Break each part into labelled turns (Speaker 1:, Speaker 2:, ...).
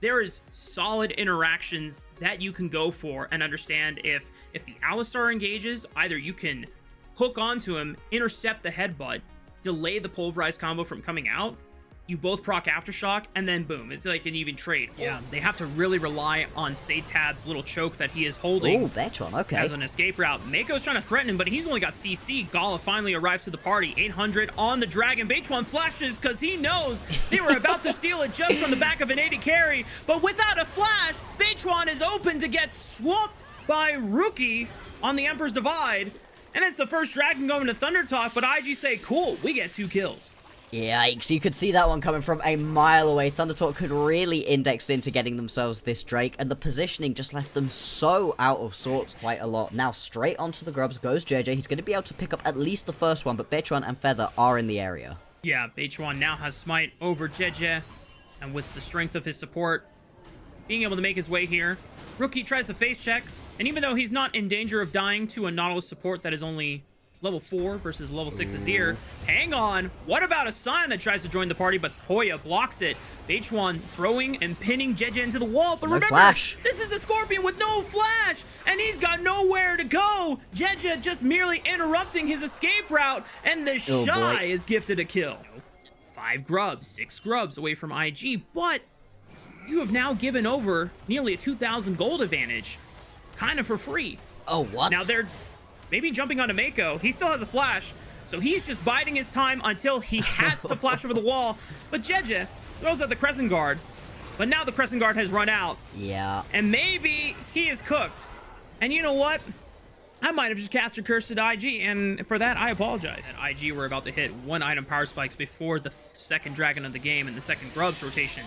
Speaker 1: there is solid interactions that you can go for and understand if the Alistar engages, either you can hook onto him, intercept the headbutt, delay the pulverized combo from coming out, you both proc Aftershock, and then boom, it's like an even trade. Yeah, they have to really rely on Satab's little choke that he is holding.
Speaker 2: Oh, Betron, okay.
Speaker 1: As an escape route. Mako's trying to threaten him, but he's only got CC. Gala finally arrives to the party. 800 on the Dragon. Beitron flashes because he knows they were about to steal it just from the back of an 80 carry, but without a flash, Beitron is open to get swamped by Rookie on the Emperor's Divide, and it's the first Dragon going to ThunderTalk, but IG say, cool, we get 2 kills.
Speaker 2: Yikes, you could see that one coming from a mile away. ThunderTalk could really index into getting themselves this Drake, and the positioning just left them so out of sorts quite a lot. Now, straight onto the grubs goes JJ. He's going to be able to pick up at least the first one, but Beitron and Feather are in the area.
Speaker 1: Yeah, Beitron now has Smite over JJ, and with the strength of his support, being able to make his way here. Rookie tries to face check, and even though he's not in danger of dying to a Nautilus support that is only level 4 versus level 6 Azir. Hang on. What about a Sion that tries to join the party, but Hoya blocks it. Beitron throwing and pinning Jeje into the wall. But remember,
Speaker 2: flash.
Speaker 1: This is a Scorpion with no flash, and he's got nowhere to go. Jeje just merely interrupting his escape route, and the Shy is gifted a kill. 5 grubs, 6 grubs away from IG, but you have now given over nearly a 2,000 gold advantage, kind of for free.
Speaker 2: Oh, what?
Speaker 1: Now they're maybe jumping onto Mako. He still has a flash, so he's just biding his time until he has to flash over the wall. But Jeje throws out the Crescent Guard, but now the Crescent Guard has run out.
Speaker 2: Yeah.
Speaker 1: And maybe he is cooked. And you know what? I might have just cast a curse at IG, and for that, I apologize. At IG, we're about to hit 1 item power spikes before the second Dragon of the game and the second Grubs rotation.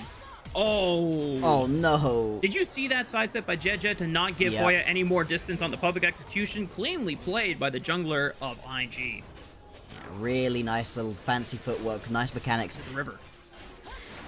Speaker 1: Oh
Speaker 2: no.
Speaker 1: Did you see that sidestep by Jeje to not give Hoya any more distance on the public execution? Cleanly played by the jungler of IG.
Speaker 2: Really nice little fancy footwork, nice mechanics.
Speaker 1: The river.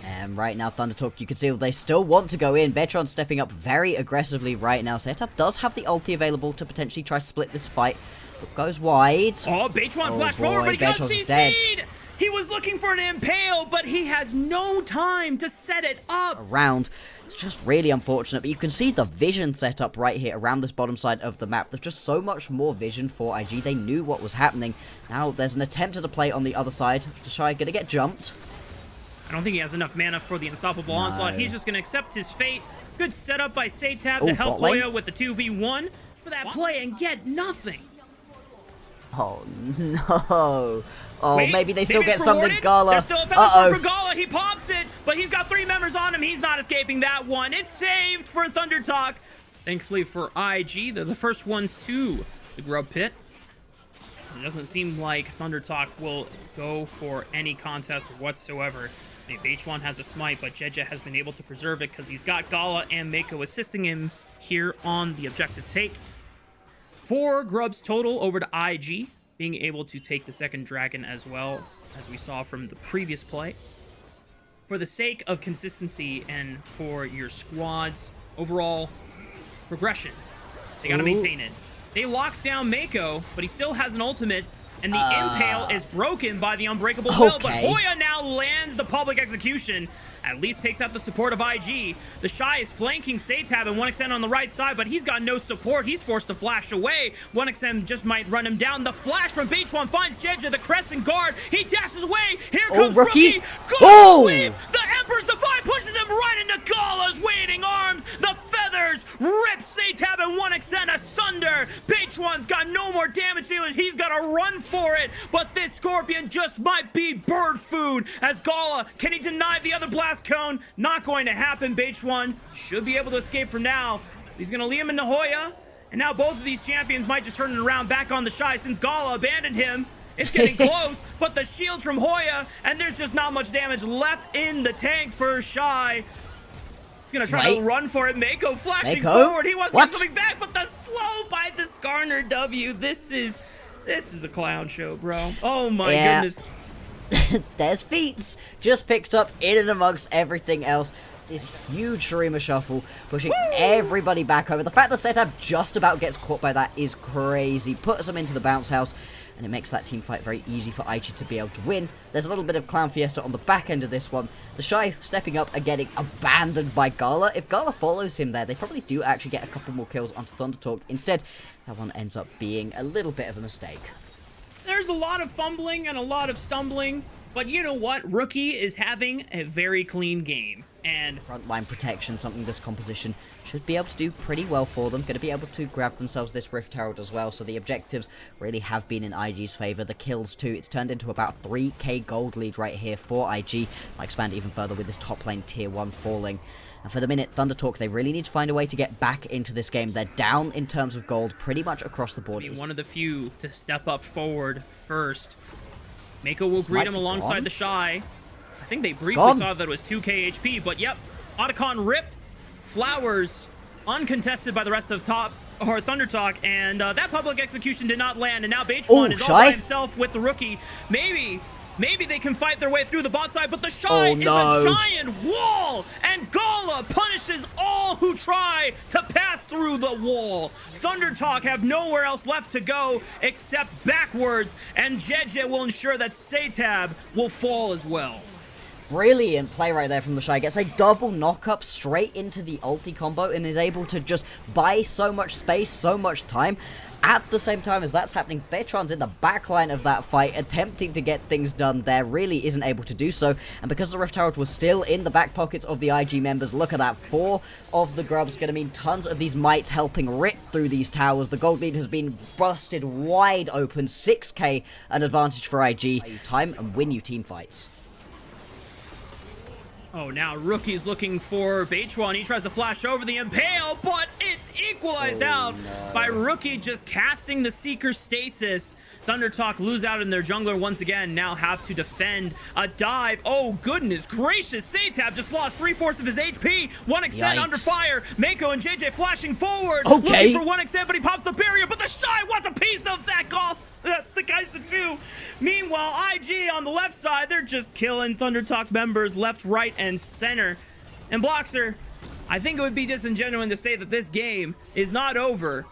Speaker 2: And right now, ThunderTalk, you can see they still want to go in. Beitron stepping up very aggressively right now. Setup does have the ulti available to potentially try to split this fight, but goes wide.
Speaker 1: Oh, Beitron flashed forward, but he got CC'd! He was looking for an impale, but he has no time to set it up.
Speaker 2: Around. It's just really unfortunate, but you can see the vision set up right here around this bottom side of the map. There's just so much more vision for IG. They knew what was happening. Now there's an attempt at a play on the other side. Shy gonna get jumped.
Speaker 1: I don't think he has enough mana for the unstoppable onslaught. He's just gonna accept his fate. Good setup by Satab to help Hoya with the 2v1 for that play and get nothing.
Speaker 2: Oh no. Oh,
Speaker 1: wait,
Speaker 2: maybe they still get something, Gala.
Speaker 1: There's still a feather for Gala. He pops it, but he's got 3 members on him. He's not escaping that one. It's saved for ThunderTalk. Thankfully for IG, they're the first ones to the Grub Pit. It doesn't seem like ThunderTalk will go for any contest whatsoever. Beitron has a smite, but Jeje has been able to preserve it because he's got Gala and Mako assisting him here on the objective take. 4 grubs total over to IG, being able to take the second dragon as well, as we saw from the previous play. For the sake of consistency and for your squad's overall progression, they gotta maintain it. They locked down Mako, but he still has an ultimate, and the impale is broken by the unbreakable will, but Hoya now lands the public execution, at least takes out the support of IG. The Shy is flanking Satab and 1xN on the right side, but he's got no support. He's forced to flash away. 1xN just might run him down. The flash from Beitron finds Jeje, the Crescent Guard. He dashes away. Here comes Rookie. Go sweep. The Emperor's Divide pushes him right into Gala's waiting arms. The feathers rip Satab and 1xN asunder. Beitron's got no more damage dealers. He's got to run for it, but this Scorpion just might be bird food as Gala, can he deny the other blast cone? Not going to happen. Beitron should be able to escape from now. He's going to leave him into Hoya, and now both of these champions might just turn it around back on the Shy since Gala abandoned him. It's getting close, but the shields from Hoya, and there's just not much damage left in the tank for Shy. He's going to try to run for it. Mako flashing forward. He wasn't coming back, but the slow by the Skarner W. This is a clown show, bro. Oh my goodness.
Speaker 2: There's Feats just picked up in and amongst everything else. This huge Shurima shuffle, pushing everybody back over. The fact that Setab just about gets caught by that is crazy. Puts them into the bounce house, and it makes that team fight very easy for IG to be able to win. There's a little bit of Clown Fiesta on the back end of this one. The Shy stepping up and getting abandoned by Gala. If Gala follows him there, they probably do actually get a couple more kills onto ThunderTalk. Instead, that one ends up being a little bit of a mistake.
Speaker 1: There's a lot of fumbling and a lot of stumbling, but you know what? Rookie is having a very clean game. And
Speaker 2: frontline protection, something this composition should be able to do pretty well for them. Going to be able to grab themselves this Rift Herald as well, so the objectives really have been in IG's favour. The kills too, it's turned into about 3k gold lead right here for IG. Might expand even further with this top lane tier 1 falling. And for the minute, ThunderTalk, they really need to find a way to get back into this game. They're down in terms of gold pretty much across the board.
Speaker 1: One of the few to step up forward first. Mako will greet him alongside the Shy. I think they briefly saw that it was 2k HP, but yep. Otacon ripped. Flowers uncontested by the rest of ThunderTalk, and that public execution did not land, and now Beichuan is all by himself with the Rookie. Maybe they can fight their way through the bot side, but the Shy is a giant wall, and Gala punishes all who try to pass through the wall. ThunderTalk have nowhere else left to go except backwards, and JJ will ensure that Setab will fall as well.
Speaker 2: Brilliant play right there from the Shy. Gets a double knock-up straight into the ulti combo and is able to just buy so much space, so much time. At the same time as that's happening, Betron's in the backline of that fight, attempting to get things done there, really isn't able to do so. And because the Rift Herald was still in the back pockets of the IG members, look at that, 4 of the grubs, going to mean tons of these mites helping rip through these towers. The gold lead has been busted wide open, 6k an advantage for IG. Time and win you team fights.
Speaker 1: Oh, now Rookie's looking for Beichuan. He tries to flash over the Impale, but it's equalized out by Rookie just casting the Seeker Stasis. ThunderTalk lose out in their jungler once again, now have to defend a dive. Oh, goodness gracious. Setab just lost 3/4 of his HP. 1xN under fire. Mako and JJ flashing forward. Looking for 1xN, but he pops the barrier, but the Shy wants a piece of that goal. The guys that do. Meanwhile, IG on the left side, they're just killing ThunderTalk members left, right, and center. And Bloxer, I think it would be disingenuous to say that this game is not over,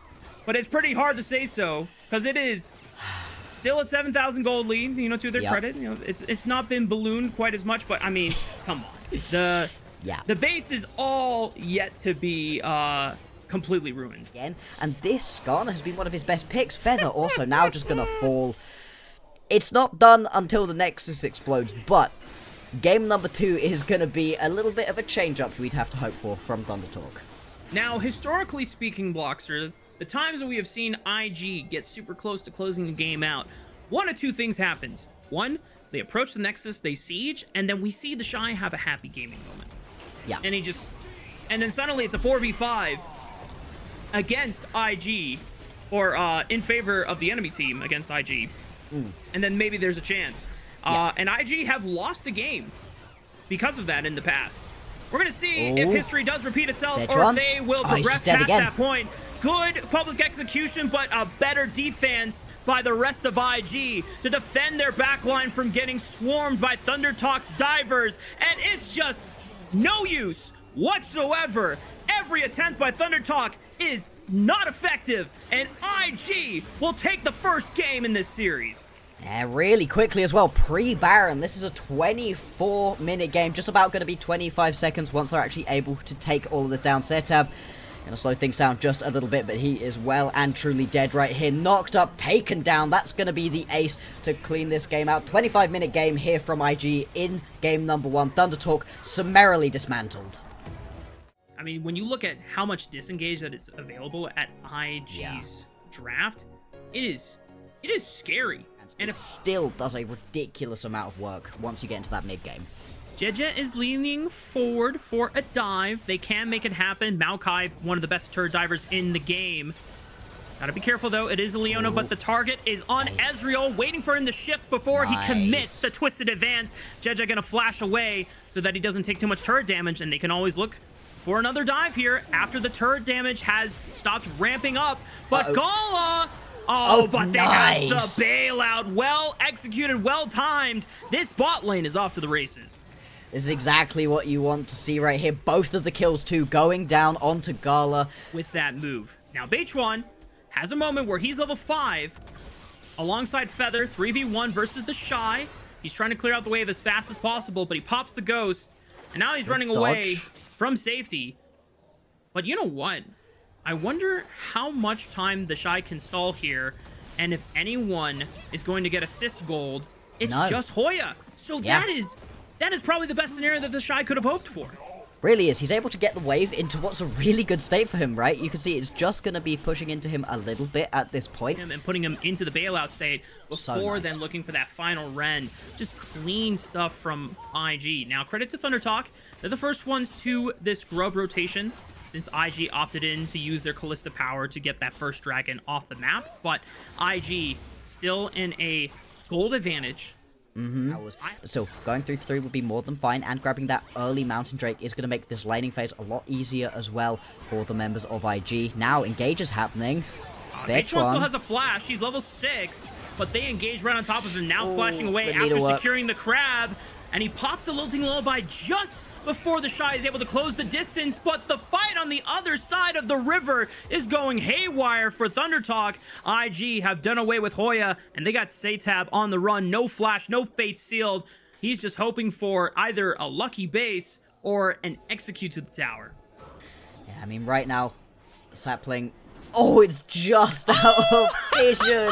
Speaker 1: but it's pretty hard to say so, because it is still at 7,000 gold lead, you know, to their credit. You know, it's not been ballooned quite as much, but I mean, come on. The base is all yet to be completely ruined.
Speaker 2: Again, and this Skarner has been one of his best picks. Feather also now just gonna fall. It's not done until the Nexus explodes, but game number 2 is gonna be a little bit of a change-up we'd have to hope for from ThunderTalk.
Speaker 1: Now, historically speaking, Bloxer, the times that we have seen IG get super close to closing the game out, one of two things happens. One, they approach the Nexus, they siege, and then we see the Shy have a happy gaming moment.
Speaker 2: Yeah.
Speaker 1: And then suddenly it's a 4v5 against IG, or in favor of the enemy team against IG. And then maybe there's a chance. And IG have lost a game because of that in the past. We're going to see if history does repeat itself, or if they will progress past that point. Good public execution, but a better defense by the rest of IG to defend their backline from getting swarmed by ThunderTalk's divers. And it's just no use whatsoever. Every attempt by ThunderTalk is not effective, and IG will take the first game in this series.
Speaker 2: Yeah, really quickly as well, pre-Baron. This is a 24-minute game, just about going to be 25 seconds once they're actually able to take all of this down. Setab going to slow things down just a little bit, but he is well and truly dead right here. Knocked up, taken down. That's going to be the ace to clean this game out. 25-minute game here from IG in game number 1. ThunderTalk summarily dismantled.
Speaker 1: I mean, when you look at how much disengage that is available at IG's draft, it is scary.
Speaker 2: And it still does a ridiculous amount of work once you get into that mid-game.
Speaker 1: Jeje is leaning forward for a dive. They can make it happen. Maokai, one of the best turret divers in the game. Gotta be careful, though. It is a Leona, but the target is on Ezreal, waiting for him to shift before he commits the Twisted Advance. Jeje gonna flash away so that he doesn't take too much turret damage, and they can always look for another dive here after the turret damage has stopped ramping up. But Gala... but they have the bailout. Well executed, well timed. This bot lane is off to the races.
Speaker 2: This is exactly what you want to see right here. Both of the kills, too, going down onto Gala.
Speaker 1: With that move. Now, Beichuan has a moment where he's level 5. Alongside Feather, 3v1 versus the Shy. He's trying to clear out the wave as fast as possible, but he pops the Ghost. And now he's running away from safety. But you know what? I wonder how much time the Shy can stall here. And if anyone is going to get assist gold, it's just Hoya. So that is probably the best scenario that the Shy could have hoped for.
Speaker 2: Really is. He's able to get the wave into what's a really good state for him, right? You can see it's just going to be pushing into him a little bit at this point.
Speaker 1: And putting him into the bailout state before then looking for that final Ren. Just clean stuff from IG. Now, credit to ThunderTalk. They're the first ones to this Grub rotation, since IG opted in to use their Callista power to get that first dragon off the map. But IG still in a gold advantage.
Speaker 2: So going 3 for 3 would be more than fine, and grabbing that early Mountain Drake is going to make this laning phase a lot easier as well for the members of IG. Now, engage is happening.
Speaker 1: Beichuan still has a flash. He's level 6, but they engage right on top of him, now flashing away after securing the crab. And he pops the Lilting Lullaby just before the Shy is able to close the distance. But the fight on the other side of the river is going haywire for ThunderTalk. IG have done away with Hoya, and they got Satab on the run. No flash, no fate sealed. He's just hoping for either a lucky base or an execute to the tower.
Speaker 2: Yeah, I mean, right now, Sapling... Oh, it's just out of vision.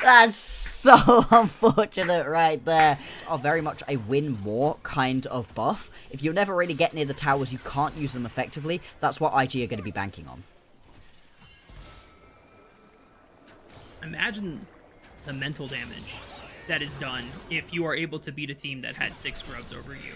Speaker 2: That's so unfortunate right there. It's very much a win more kind of buff. If you never really get near the towers, you can't use them effectively. That's what IG are going to be banking on.
Speaker 1: Imagine the mental damage that is done if you are able to beat a team that had 6 Grubs over you.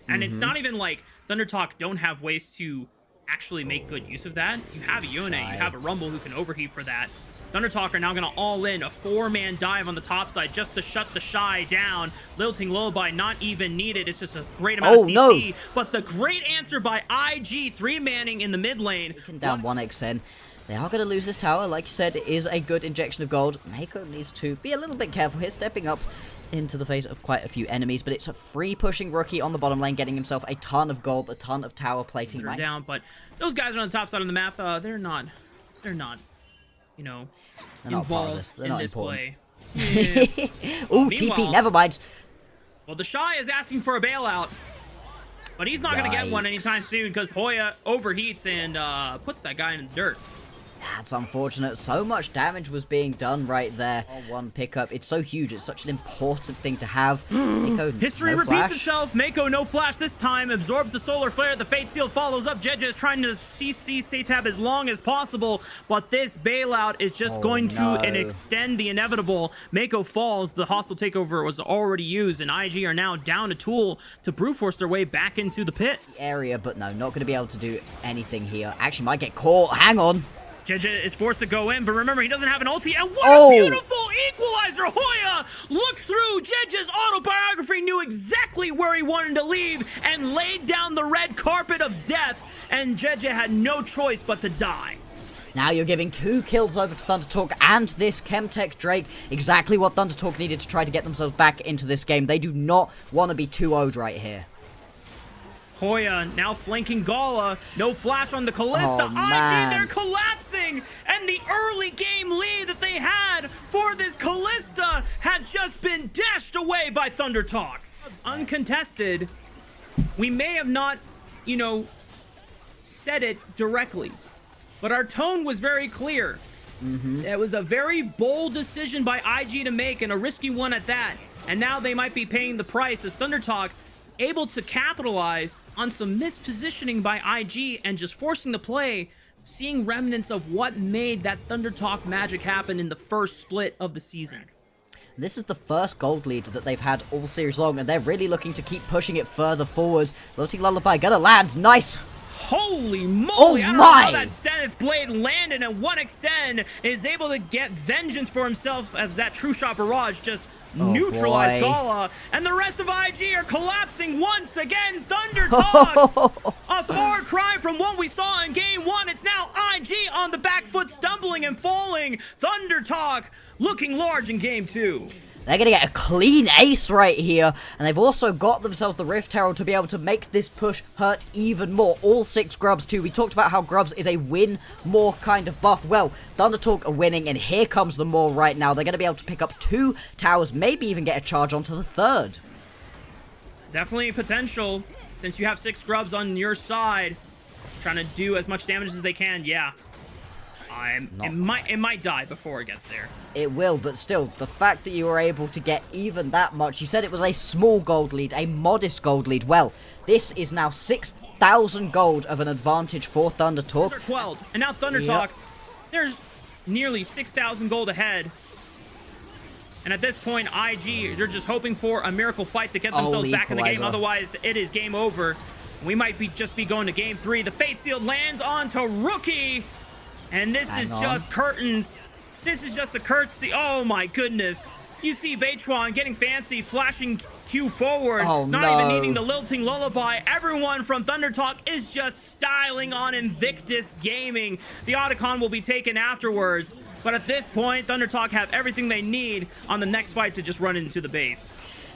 Speaker 1: And it's not even like ThunderTalk don't have ways to actually make good use of that. You have a Yone, you have a Rumble who can overheat for that. ThunderTalk are now going to all in a 4-man dive on the top side just to shut the Shy down. Lilting Lullaby not even needed. It's just a great amount of CC. But the great answer by IG, 3-manning in the mid lane.
Speaker 2: Down 1xn. They are going to lose this tower. Like you said, it is a good injection of gold. Mako needs to be a little bit careful here, stepping up into the face of quite a few enemies, but it's a free pushing rookie on the bottom lane, getting himself a ton of gold, a ton of tower plating.
Speaker 1: They're down, but those guys are on the top side of the map. They're not, you know, involved in this play. Yeah.
Speaker 2: Ooh, TP, never mind.
Speaker 1: Well, the Shy is asking for a bailout, but he's not going to get one anytime soon because Hoya overheats and puts that guy in the dirt.
Speaker 2: That's unfortunate. So much damage was being done right there. One pickup. It's so huge. It's such an important thing to have. Mako,
Speaker 1: history repeats itself. Mako, no flash this time. Absorbs the solar flare. The Fate Seal follows up. Jeje is trying to CC Satab as long as possible, but this bailout is just going to extend the inevitable. Mako falls. The hostile takeover was already used, and IG are now down a tool to brute force their way back into the pit.
Speaker 2: Area, but no, not going to be able to do anything here. Actually, might get caught. Hang on.
Speaker 1: Jeje is forced to go in, but remember, he doesn't have an ulti. And what a beautiful equalizer! Hoya looked through Jeje's autobiography, knew exactly where he wanted to leave, and laid down the red carpet of death, and Jeje had no choice but to die.
Speaker 2: Now you're giving 2 kills over to ThunderTalk and this Chemtech Drake. Exactly what ThunderTalk needed to try to get themselves back into this game. They do not want to be 2-0'd right here.
Speaker 1: Hoya now flanking Gala. No flash on the Callista. IG, they're collapsing. And the early game lead that they had for this Callista has just been dashed away by ThunderTalk. It's uncontested. We may have not, you know, said it directly, but our tone was very clear. It was a very bold decision by IG to make, and a risky one at that. And now they might be paying the price as ThunderTalk able to capitalize on some mispositioning by IG and just forcing the play, seeing remnants of what made that ThunderTalk magic happen in the first split of the season.
Speaker 2: This is the first gold lead that they've had all series long, and they're really looking to keep pushing it further forwards. Lilting Lullaby gonna land. Nice.
Speaker 1: Holy moly, I don't know how that Zenith Blade landed, and 1xn is able to get vengeance for himself as that True Shot Barrage just neutralized Gala, and the rest of IG are collapsing once again. ThunderTalk, a far cry from what we saw in Game 1. It's now IG on the back foot, stumbling and falling. ThunderTalk looking large in Game 2.
Speaker 2: They're going to get a clean ace right here. And they've also got themselves the Rift Herald to be able to make this push hurt even more. All 6 Grubs too. We talked about how Grubs is a win more kind of buff. Well, ThunderTalk are winning, and here comes the more right now. They're going to be able to pick up 2 towers, maybe even get a charge onto the 3rd.
Speaker 1: Definitely potential, since you have 6 Grubs on your side, trying to do as much damage as they can. Yeah. It might die before it gets there.
Speaker 2: It will, but still, the fact that you were able to get even that much, you said it was a small gold lead, a modest gold lead. Well, this is now 6,000 gold of an advantage for ThunderTalk.
Speaker 1: Are quelled, and now ThunderTalk, there's nearly 6,000 gold ahead. And at this point, IG, they're just hoping for a miracle fight to get themselves back in the game. Otherwise, it is game over. We might just be going to game 3. The Fate Seal lands onto Rookie. And this is just curtains. This is just a courtesy. Oh my goodness. You see Beitron getting fancy, flashing Q forward, not even needing the lilting lullaby. Everyone from ThunderTalk is just styling on Invictus Gaming. The Otacon will be taken afterwards. But at this point, ThunderTalk have everything they need on the next fight to just run into the base.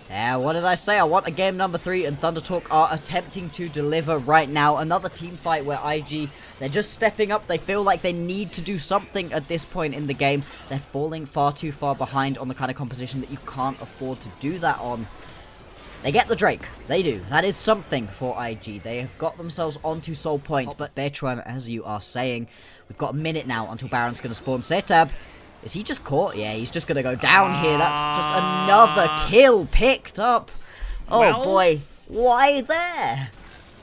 Speaker 2: Yeah, what did I say? I want a game number 3, and ThunderTalk are attempting to deliver right now. Another team fight where IG, they're just stepping up. They feel like they need to do something at this point in the game. They're falling far too far behind on the kind of composition that you can't afford to do that on. They get the Drake. They do. That is something for IG. They have got themselves onto Soul Point. But Beitron, as you are saying, we've got a minute now until Baron's going to spawn. Setab. Is he just caught? Yeah, he's just going to go down here. That's just another kill picked up. Oh, boy. Why there?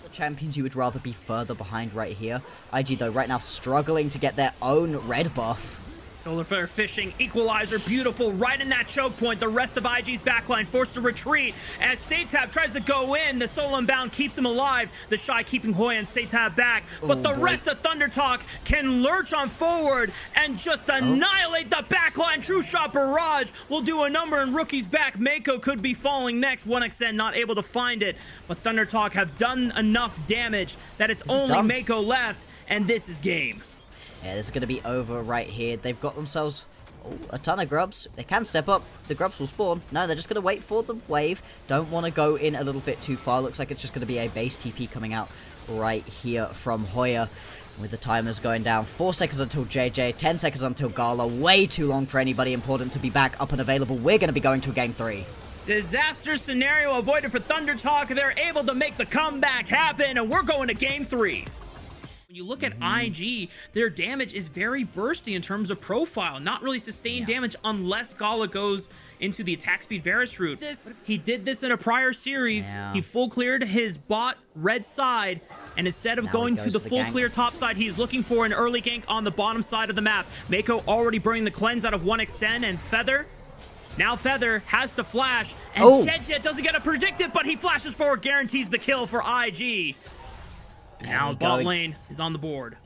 Speaker 2: The champions, you would rather be further behind right here. IG, though, right now struggling to get their own red buff.
Speaker 1: Solar Flare fishing, equalizer, beautiful, right in that choke point. The rest of IG's backline forced to retreat as Setab tries to go in. The Soul Unbound keeps him alive. The Shy keeping Hoya and Setab back. But the rest of ThunderTalk can lurch on forward and just annihilate the backline. True Shot Barrage will do a number in Rookie's back. Mako could be falling next. 1xN not able to find it. But ThunderTalk have done enough damage that it's only Mako left. And this is game.
Speaker 2: Yeah, this is going to be over right here. They've got themselves a ton of Grubs. They can step up. The Grubs will spawn. No, they're just going to wait for the wave. Don't want to go in a little bit too far. Looks like it's just going to be a base TP coming out right here from Hoya. With the timers going down. 4 seconds until JJ. 10 seconds until Gala. Way too long for anybody important to be back up and available. We're going to be going to game 3.
Speaker 1: Disaster scenario avoided for ThunderTalk. They're able to make the comeback happen, and we're going to game 3. When you look at IG, their damage is very bursty in terms of profile. Not really sustained damage unless Gala goes into the attack speed Varus route. He did this in a prior series. He full cleared his bot red side, and instead of going to the full clear top side, he's looking for an early gank on the bottom side of the map. Mako already burning the cleanse out of 1xN and Feather. Now Feather has to flash, and Jedjet doesn't get a predictive, but he flashes forward, guarantees the kill for IG. Now bot lane is on the board.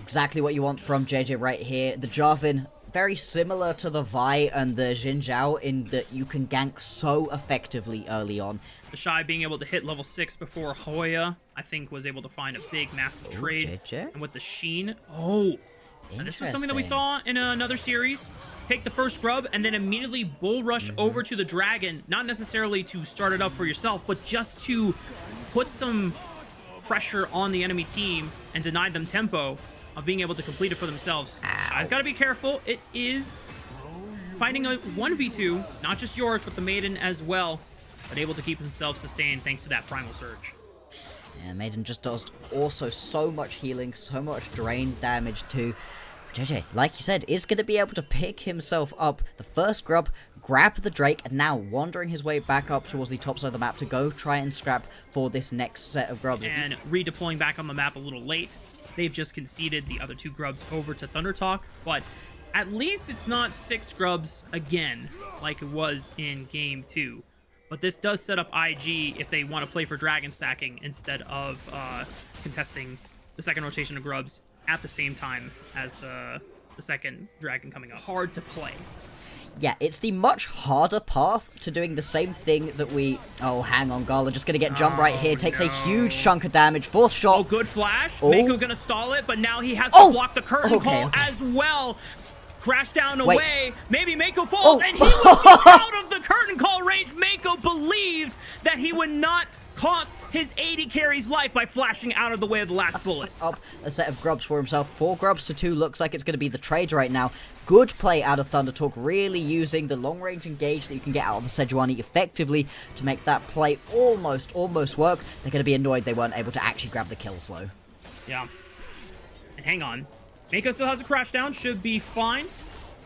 Speaker 2: Exactly what you want from JJ right here. The Jarvan, very similar to the Vi and the Xin Zhao in that you can gank so effectively early on.
Speaker 1: The Shy being able to hit level 6 before Hoya, I think, was able to find a big, massive trade.
Speaker 2: JJ?
Speaker 1: And with the Sheen, and this is something that we saw in another series. Take the first scrub and then immediately bull rush over to the Dragon. Not necessarily to start it up for yourself, but just to put some pressure on the enemy team and deny them tempo of being able to complete it for themselves. Shy's got to be careful. It is fighting a 1v2, not just Yorick, but the Maiden as well, but able to keep himself sustained thanks to that Primal Surge.
Speaker 2: Yeah, Maiden just does also so much healing, so much drain damage too. JJ, like you said, is going to be able to pick himself up the first grub, grab the Drake, and now wandering his way back up towards the top side of the map to go try and scrap for this next set of grubs.
Speaker 1: And redeploying back on the map a little late. They've just conceded the other 2 grubs over to ThunderTalk, but at least it's not 6 grubs again like it was in game 2. But this does set up IG if they want to play for dragon stacking instead of contesting the second rotation of grubs at the same time as the second dragon coming up. Hard to play.
Speaker 2: Yeah, it's the much harder path to doing the same thing that we... Oh, hang on, Gala just gonna get jumped right here. Takes a huge chunk of damage. 4th shot.
Speaker 1: Oh, good flash. Mako gonna stall it, but now he has to block the curtain call as well. crash down
Speaker 2: Wait.
Speaker 1: away. Maybe Mako falls,
Speaker 2: Oh.
Speaker 1: and he was just out of the curtain call range. Mako believed that he would not cost his 80 carry's life by flashing out of the way of the last bullet.
Speaker 2: Up a set of grubs for himself. 4 grubs to 2. Looks like it's going to be the trade right now. Good play out of ThunderTalk, really using the long-range engage that you can get out of the Sejuani effectively to make that play almost work. They're going to be annoyed they weren't able to actually grab the kills, though.
Speaker 1: Yeah. And hang on. Mako still has a crash down. Should be fine.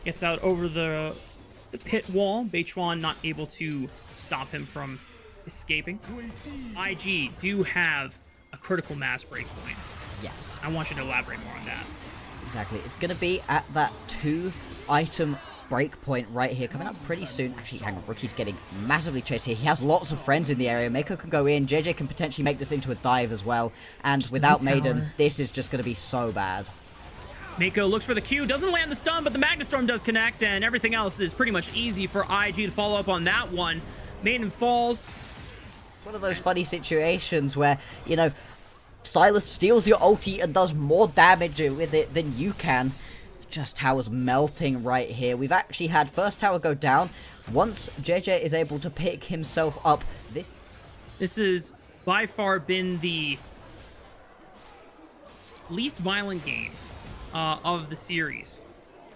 Speaker 1: Gets out over the pit wall. Beichuan not able to stop him from escaping. IG do have a critical mass breakpoint.
Speaker 2: Yes.
Speaker 1: I want you to elaborate more on that.
Speaker 2: Exactly. It's going to be at that 2-item breakpoint right here, coming up pretty soon. Actually, hang on. Rookie's getting massively chased here. He has lots of friends in the area. Mako can go in. JJ can potentially make this into a dive as well. And
Speaker 1: Just
Speaker 2: without
Speaker 1: in the
Speaker 2: Maiden,
Speaker 1: tower.
Speaker 2: this is just going to be so bad.
Speaker 1: Mako looks for the Q, doesn't land the stun, but the Magnastorm does connect, and everything else is pretty much easy for IG to follow up on that one. Maiden falls.
Speaker 2: It's one of those funny situations where, you know, Silas steals your ulti and does more damage with it than you can. Just tower's melting right here. We've actually had first tower go down. Once JJ is able to pick himself up,
Speaker 1: This has by far been the least violent game of the series.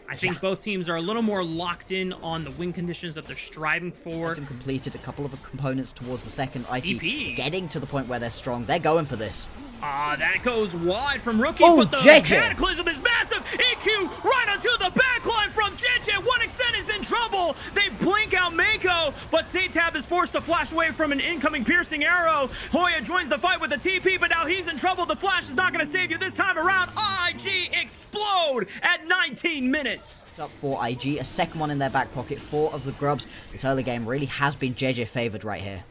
Speaker 1: I think both teams are a little more locked in on the win conditions that they're striving for.
Speaker 2: completed a couple of components towards the second IT,
Speaker 1: DP.
Speaker 2: getting to the point where they're strong. They're going for this.
Speaker 1: That goes wide from Rookie,
Speaker 2: Oh,
Speaker 1: but the
Speaker 2: JJ.
Speaker 1: Cataclysm is massive. EQ right onto the backline from JJ. 1xN is in trouble. They blink out Mako, but Zatab is forced to flash away from an incoming piercing arrow. Hoya joins the fight with the TP, but now he's in trouble. The flash is not going to save you this time around. IG explode at 19 minutes.
Speaker 2: Up for IG, a second one in their back pocket. 4 of the grubs. This early game really has been JJ favored right here.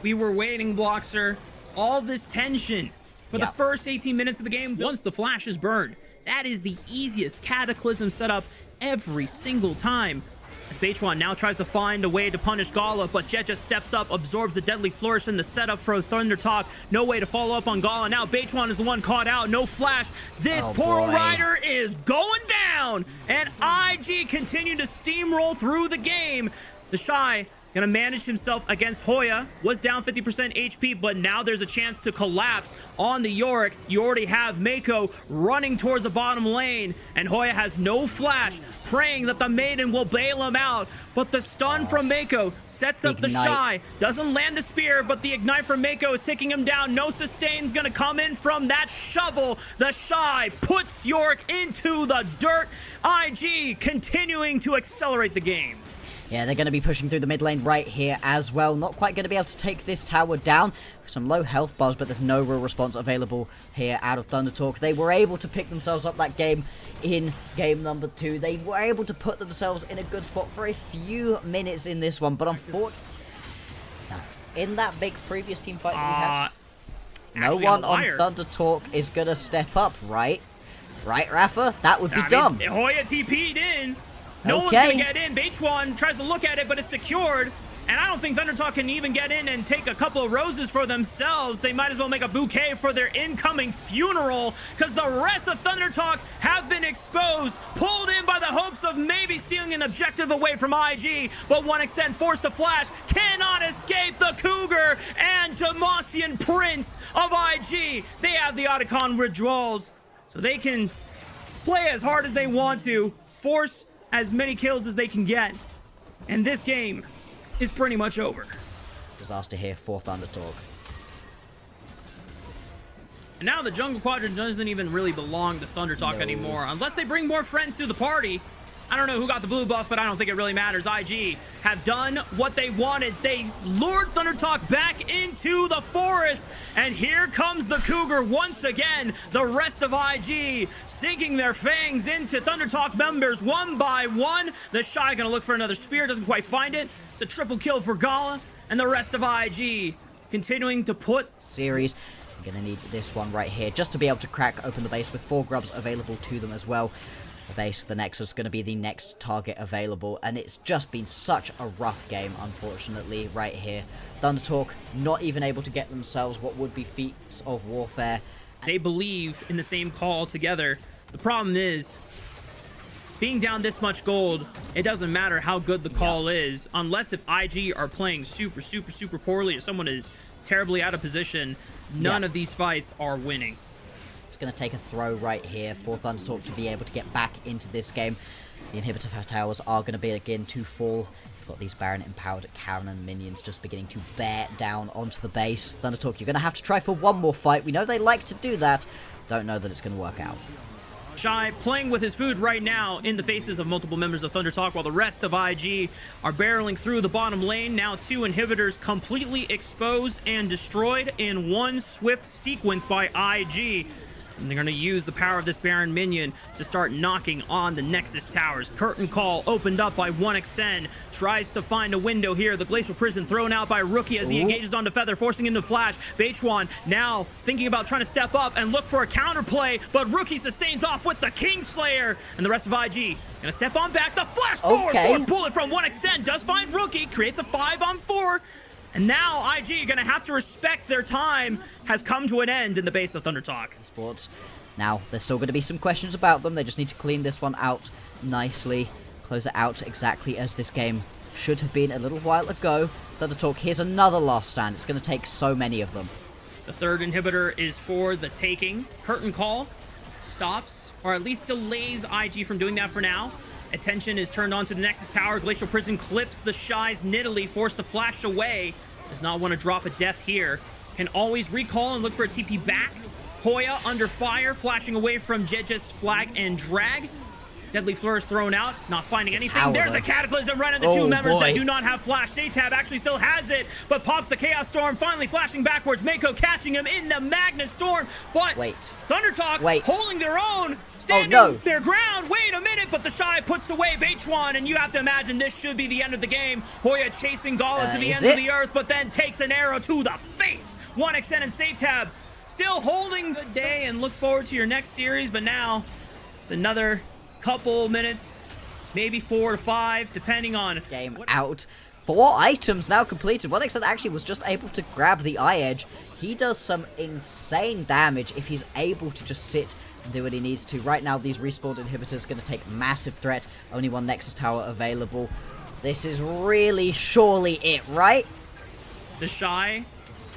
Speaker 1: We were waiting, Bloxer. All this tension for the first 18 minutes of the game. Once the flash is burned, that is the easiest Cataclysm setup every single time. As Beichuan now tries to find a way to punish Gala, but Jet just steps up, absorbs a deadly flourish in the setup for ThunderTalk. No way to follow up on Gala. Now Beichuan is the one caught out. No flash. This poor
Speaker 2: boy.
Speaker 1: Rider is going down. And IG continue to steamroll through the game. The Shy gonna manage himself against Hoya. Was down 50% HP, but now there's a chance to collapse on the Yorick. You already have Mako running towards the bottom lane, and Hoya has no flash, praying that the Maiden will bail him out. But the stun from Mako sets up the
Speaker 2: Ignite.
Speaker 1: Shy. Doesn't land the spear, but the Ignite from Mako is taking him down. No sustain's gonna come in from that shovel. The Shy puts Yorick into the dirt. IG continuing to accelerate the game.
Speaker 2: Yeah, they're going to be pushing through the mid lane right here as well. Not quite going to be able to take this tower down. Some low health bars, but there's no real response available here out of ThunderTalk. They were able to pick themselves up that game in game number 2. They were able to put themselves in a good spot for a few minutes in this one, but unfortunately, in that big previous team fight that we had, no one on ThunderTalk is going to step up, right? Right, Rafa? That would be dumb.
Speaker 1: Hoya TP'd in. No one's
Speaker 2: Okay.
Speaker 1: going to get in. Beichuan tries to look at it, but it's secured. And I don't think ThunderTalk can even get in and take a couple of roses for themselves. They might as well make a bouquet for their incoming funeral, because the rest of ThunderTalk have been exposed, pulled in by the hopes of maybe stealing an objective away from IG. But 1xN forced to flash, cannot escape the Cougar and Demacian Prince of IG. They have the Otacon withdrawals, so they can play as hard as they want to, force as many kills as they can get, and this game is pretty much over.
Speaker 2: Disaster here for ThunderTalk.
Speaker 1: And now the jungle quadrant doesn't even really belong to ThunderTalk anymore, unless they bring more friends to the party. I don't know who got the blue buff, but I don't think it really matters. IG have done what they wanted. They lured ThunderTalk back into the forest, and here comes the Cougar once again. The rest of IG sinking their fangs into ThunderTalk members one by one. The Shy gonna look for another spear, doesn't quite find it. It's a triple kill for Gala, and the rest of IG continuing to put
Speaker 2: Series. I'm gonna need this one right here just to be able to crack open the base with 4 grubs available to them as well. The base, the Nexus, going to be the next target available, and it's just been such a rough game, unfortunately, right here. ThunderTalk not even able to get themselves what would be feats of warfare.
Speaker 1: They believe in the same call together. The problem is, being down this much gold, it doesn't matter how good the call is, unless if IG are playing super, super, super poorly or someone is terribly out of position, none of these fights are winning.
Speaker 2: It's going to take a throw right here for ThunderTalk to be able to get back into this game. The inhibitor towers are going to begin to fall. We've got these Baron empowered cannon minions just beginning to bear down onto the base. ThunderTalk, you're going to have to try for one more fight. We know they like to do that. Don't know that it's going to work out.
Speaker 1: Shy playing with his food right now in the faces of multiple members of ThunderTalk, while the rest of IG are barreling through the bottom lane. Now 2 inhibitors completely exposed and destroyed in one swift sequence by IG. And they're going to use the power of this Baron minion to start knocking on the Nexus towers. Curtain call opened up by 1xN. Tries to find a window here. The Glacial Prison thrown out by Rookie as he engages onto Feather, forcing him to flash. Beichuan now thinking about trying to step up and look for a counterplay, but Rookie sustains off with the Kingslayer. And the rest of IG going to step on back. The flash forward bullet from 1xN does find Rookie. Creates a 5-on-4. And now IG going to have to respect their time has come to an end in the base of ThunderTalk.
Speaker 2: Sports. Now, there's still going to be some questions about them. They just need to clean this one out nicely. Close it out exactly as this game should have been a little while ago. ThunderTalk, here's another last stand. It's going to take so many of them.
Speaker 1: The third inhibitor is for the taking. Curtain call stops, or at least delays IG from doing that for now. Attention is turned on to the Nexus Tower. Glacial Prison clips the Shy's Nidalee, forced to flash away. Does not want to drop a death here. Can always recall and look for a TP back. Hoya under fire, flashing away from Jeja's flag and drag. Deadly Flourish thrown out, not finding anything. There's the Cataclysm right on the 2 members that do not have flash. Satab actually still has it, but pops the Chaos Storm, finally flashing backwards. Mako catching him in the Magnus Storm, but ThunderTalk holding their own, standing their ground. Wait a minute, but the Shy puts away Beichuan, and you have to imagine this should be the end of the game. Hoya chasing Gala to the ends of the earth, but then takes an arrow to the face. 1xN and Satab still holding the day, and look forward to your next series, but now it's another couple minutes, maybe 4 to 5, depending on
Speaker 2: game out. 4 items now completed. 1xN actually was just able to grab the eye edge. He does some insane damage if he's able to just sit and do what he needs to. Right now, these respawned inhibitors are going to take massive threat. Only 1 Nexus Tower available. This is really surely it, right?
Speaker 1: The Shy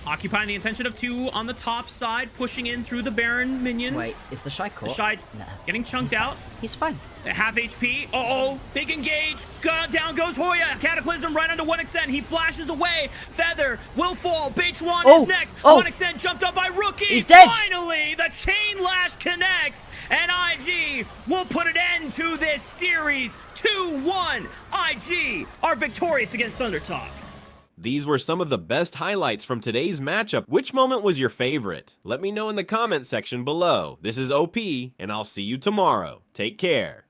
Speaker 1: occupying the attention of 2 on the top side, pushing in through the Baron minions.
Speaker 2: Wait, is the Shy caught?
Speaker 1: The Shy getting chunked out.
Speaker 2: He's fine.
Speaker 1: At half HP. Uh-oh. Big engage. Down goes Hoya. Cataclysm right onto 1xN. He flashes away. Feather will fall. Beichuan is next. 1xN jumped up by Rookie.
Speaker 2: He's dead.
Speaker 1: Finally, the chain lash connects, and IG will put an end to this series. 2-1. IG are victorious against ThunderTalk.
Speaker 3: These were some of the best highlights from today's matchup. Which moment was your favorite? Let me know in the comment section below. This is OP, and I'll see you tomorrow. Take care.